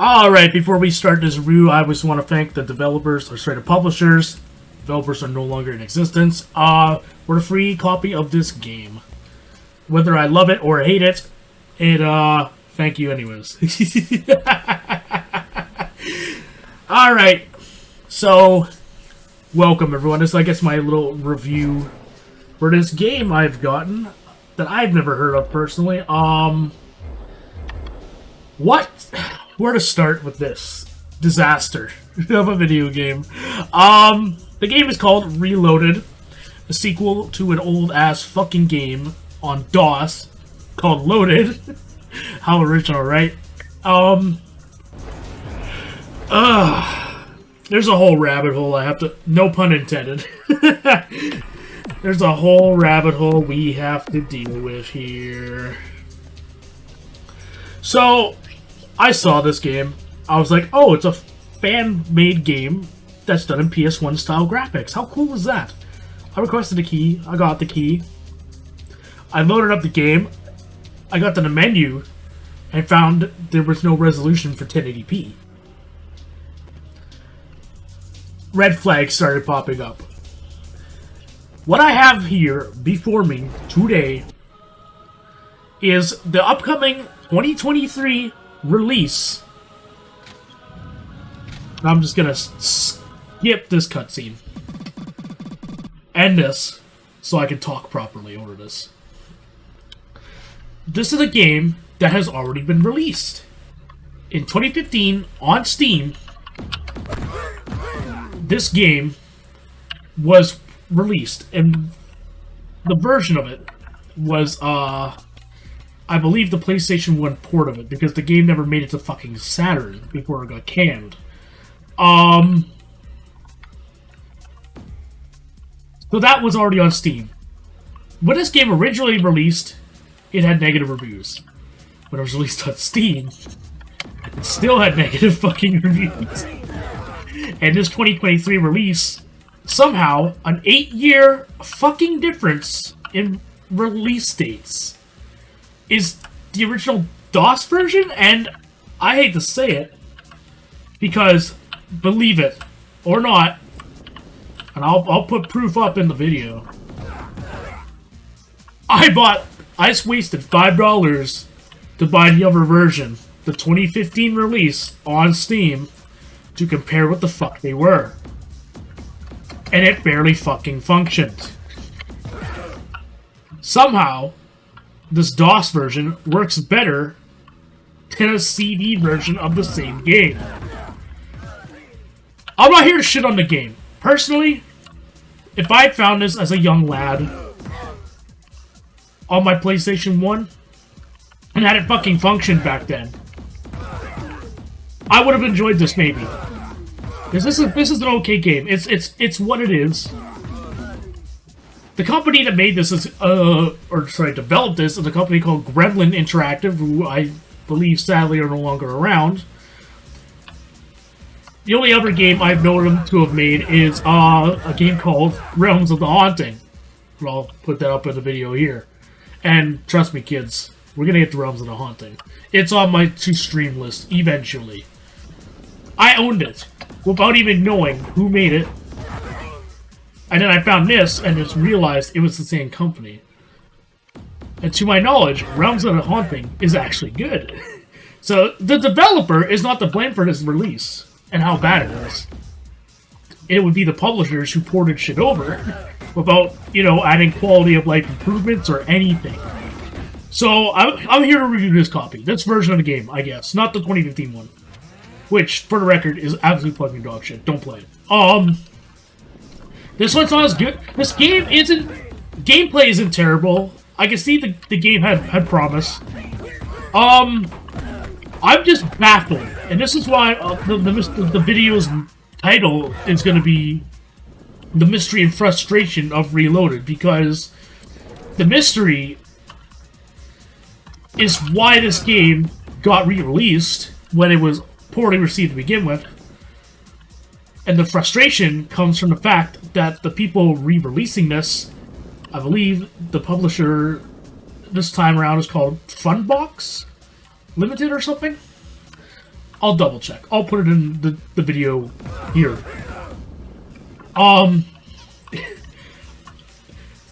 Alright, before we start this review, I just want to thank the developers, or sorry, the publishers. Developers are no longer in existence. For a free copy of this game. Whether I love it or hate it, thank you anyways. Alright, so, welcome everyone. This is, I guess, my little review for this game I've gotten that I've never heard of personally. Where to start with this disaster of a video game? The game is called Reloaded, a sequel to an old-ass fucking game on DOS called Loaded. How original, right? There's a whole rabbit hole I have to... No pun intended. There's a whole rabbit hole we have to deal with here. So, I saw this game. I was like, oh, it's a fan-made game that's done in PS1 style graphics. How cool is that? I requested a key. I got the key. I loaded up the game. I got to the menu and found there was no resolution for 1080p. Red flags started popping up. What I have here before me today is the upcoming 2023 release. I'm just gonna skip this cutscene. End this so I can talk properly over this. This is a game that has already been released. In 2015 on Steam, this game was released, and the version of it was, I believe the PlayStation 1 port of it, because the game never made it to fucking Saturn before it got canned. So that was already on Steam. When this game originally released, it had negative reviews. When it was released on Steam, it still had negative fucking reviews. And this 2023 release, somehow, an 8-year fucking difference in release dates, is the original DOS version, and I hate to say it, because, believe it or not, and I'll put proof up in the video, I wasted $5 to buy the other version, the 2015 release, on Steam, to compare what the fuck they were. And it barely fucking functioned. Somehow, this DOS version works better than a CD version of the same game. I'm not here to shit on the game. Personally, if I had found this as a young lad on my PlayStation 1 and had it fucking functioned back then, I would have enjoyed this maybe. Because this is an okay game. It's what it is. The company that made this is, developed this is a company called Gremlin Interactive, who I believe sadly are no longer around. The only other game I've known them to have made is a game called Realms of the Haunting. I'll put that up in the video here. And trust me, kids, we're gonna get to Realms of the Haunting. It's on my to-stream list eventually. I owned it without even knowing who made it. And then I found this and just realized it was the same company. And to my knowledge, Realms of the Haunting is actually good. So the developer is not to blame for this release and how bad it is. It would be the publishers who ported shit over without, adding quality of life improvements or anything. So I'm here to review this copy. This version of the game, I guess. Not the 2015 one. Which, for the record, is absolute fucking dog shit. Don't play it. This one's not as good. This game isn't... Gameplay isn't terrible. I can see the game had promise. I'm just baffled. And this is why the video's title is going to be The Mystery and Frustration of Reloaded. Because the mystery is why this game got re-released when it was poorly received to begin with. And the frustration comes from the fact that the people re-releasing this, I believe the publisher this time around is called Funbox Limited or something. I'll double check. I'll put it in the video here.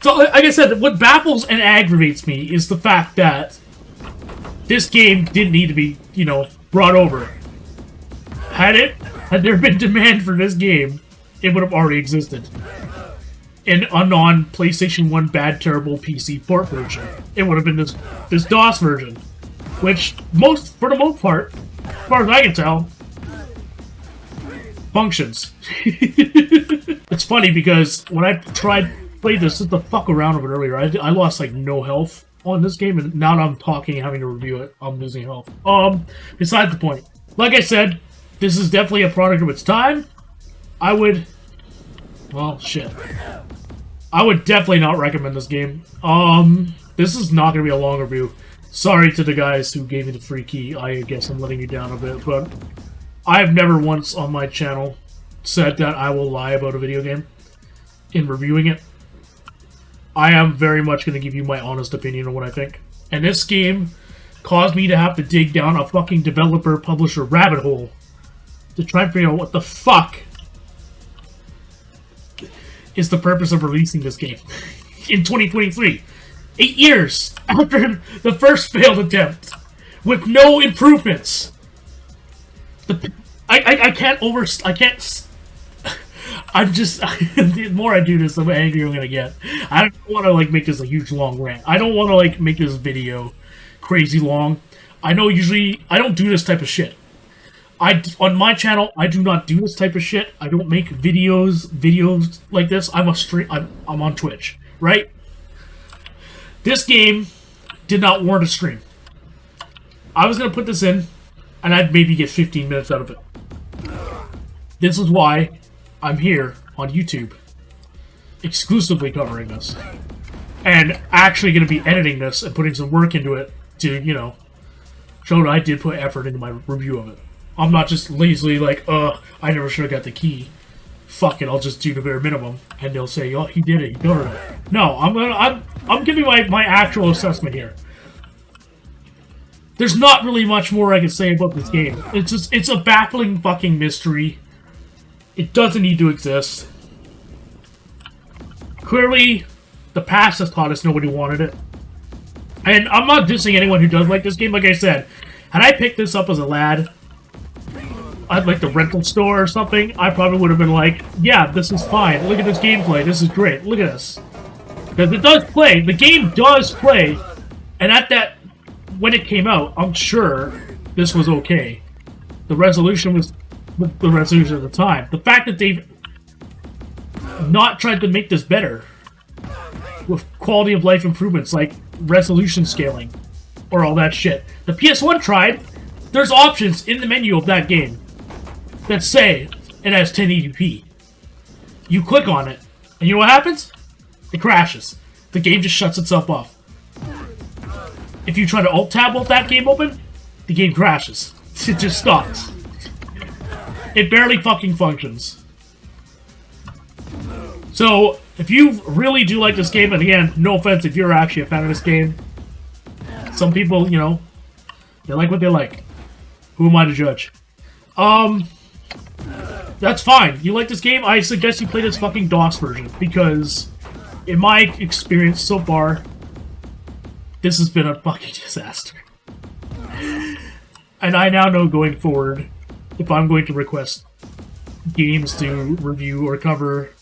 So, like I said, what baffles and aggravates me is the fact that this game didn't need to be, you know, brought over. Had there been demand for this game, it would have already existed. In a non-PlayStation 1 bad, terrible PC port version. It would have been this DOS version. Which, for the most part, as far as I can tell, functions. It's funny because when I played this just to fuck around with it earlier, I lost like no health on this game, and now that I'm talking and having to review it, I'm losing health. Besides the point. Like I said, this is definitely a product of its time. I would definitely not recommend this game. This is not going to be a long review. Sorry to the guys who gave me the free key. I guess I'm letting you down a bit, but I have never once on my channel said that I will lie about a video game in reviewing it. I am very much going to give you my honest opinion on what I think. And this game caused me to have to dig down a fucking developer-publisher rabbit hole to try and figure out what the fuck is the purpose of releasing this game in 2023. 8 years after the first failed attempt, with no improvements. The more I do this, the angrier I'm gonna get. I don't want to like make this a huge long rant. I don't want to like make this video crazy long. I know usually I don't do this type of shit. On my channel, I do not do this type of shit. I don't make videos like this. I'm on Twitch, right? This game did not warrant a stream. I was gonna put this in, and I'd maybe get 15 minutes out of it. This is why I'm here on YouTube, exclusively covering this, and actually gonna be editing this and putting some work into it to, you know, show that I did put effort into my review of it. I'm not just lazily like, I never should have got the key. Fuck it, I'll just do the bare minimum, and they'll say, oh, he did it, he got it. No, I'm giving my actual assessment here. There's not really much more I can say about this game. It's a baffling fucking mystery. It doesn't need to exist. Clearly, the past has taught us nobody wanted it. And I'm not dissing anyone who does like this game. Like I said, had I picked this up as a lad, I'd like the rental store or something, I probably would have been like, yeah, this is fine. Look at this gameplay. This is great. Look at this. Because it does play. The game does play. And when it came out, I'm sure this was okay. The resolution was the resolution at the time. The fact that they've not tried to make this better with quality of life improvements like resolution scaling or all that shit. The PS1 tried. There's options in the menu of that game that say it has 1080p. You click on it, and you know what happens? It crashes. The game just shuts itself off. If you try to alt-tab with that game open, the game crashes. It just stops. It barely fucking functions. So, if you really do like this game, and again, no offense if you're actually a fan of this game, some people, you know, they like what they like. Who am I to judge? That's fine. You like this game? I suggest you play this fucking DOS version, because in my experience so far, this has been a fucking disaster. And I now know going forward, if I'm going to request games to review or cover,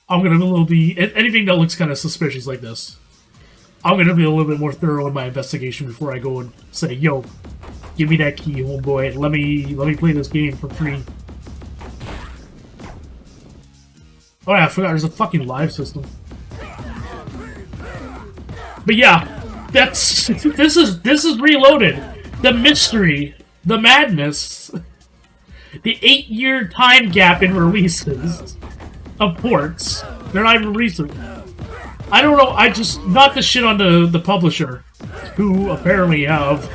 I'm going to be anything that looks kind of suspicious like this. I'm going to be a little bit more thorough in my investigation before I go and say, yo, give me that key, homeboy. Let me play this game for free. Oh yeah, I forgot there's a fucking live system. But yeah, this is Reloaded. The mystery, the madness, the 8-year time gap in releases of ports. They're not even recent. I don't know, not to shit on the publisher, who apparently have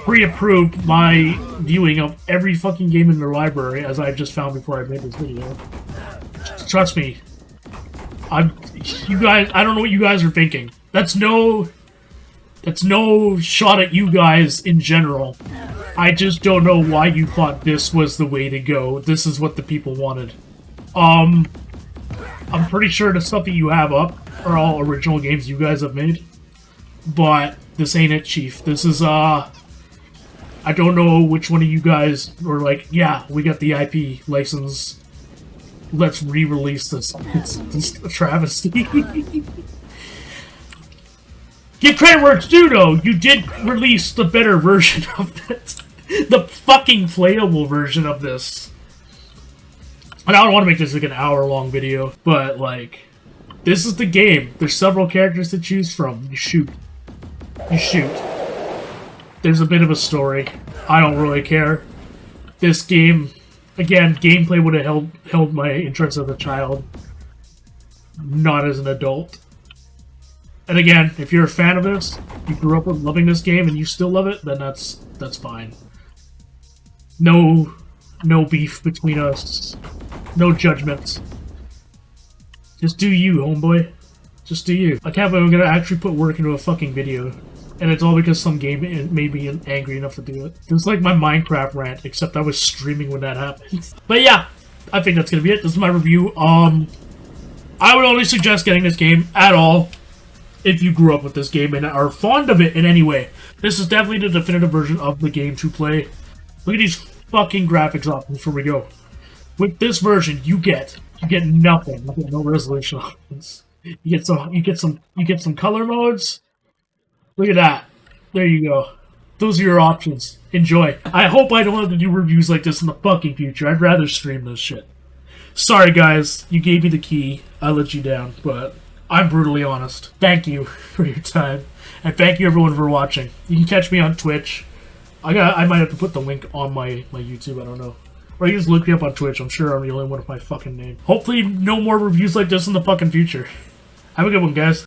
pre-approved my viewing of every fucking game in their library, as I just found before I made this video. Trust me, you guys, I don't know what you guys are thinking. That's no shot at you guys in general. I just don't know why you thought this was the way to go. This is what the people wanted. I'm pretty sure the stuff that you have up are all original games you guys have made. But this ain't it, Chief. This is, I don't know which one of you guys were like, yeah, we got the IP license. Let's re-release this. It's a travesty. Give credit where it's due, though. You did release the better version of it. The fucking playable version of this. And I don't want to make this like an hour-long video, but like, this is the game. There's several characters to choose from. You shoot. You shoot. There's a bit of a story. I don't really care. This game, again, gameplay would have held my interest as a child, not as an adult. And again, if you're a fan of this, you grew up loving this game and you still love it, then that's fine. No beef between us. No judgments. Just do you, homeboy. Just do you. I can't believe I'm gonna actually put work into a fucking video. And it's all because some game made me angry enough to do it. It was like my Minecraft rant, except I was streaming when that happened. But yeah, I think that's gonna be it. This is my review. I would only suggest getting this game at all if you grew up with this game and are fond of it in any way. This is definitely the definitive version of the game to play. Look at these fucking graphics options before we go. With this version, you get nothing. You get no resolution options. You get some color modes. Look at that. There you go. Those are your options. Enjoy. I hope I don't have to do reviews like this in the fucking future. I'd rather stream this shit. Sorry guys, you gave me the key. I let you down, but I'm brutally honest. Thank you for your time. And thank you everyone for watching. You can catch me on Twitch. I might have to put the link on my YouTube, I don't know. Or you just look me up on Twitch. I'm sure I'm the only one with my fucking name. Hopefully no more reviews like this in the fucking future. Have a good one, guys.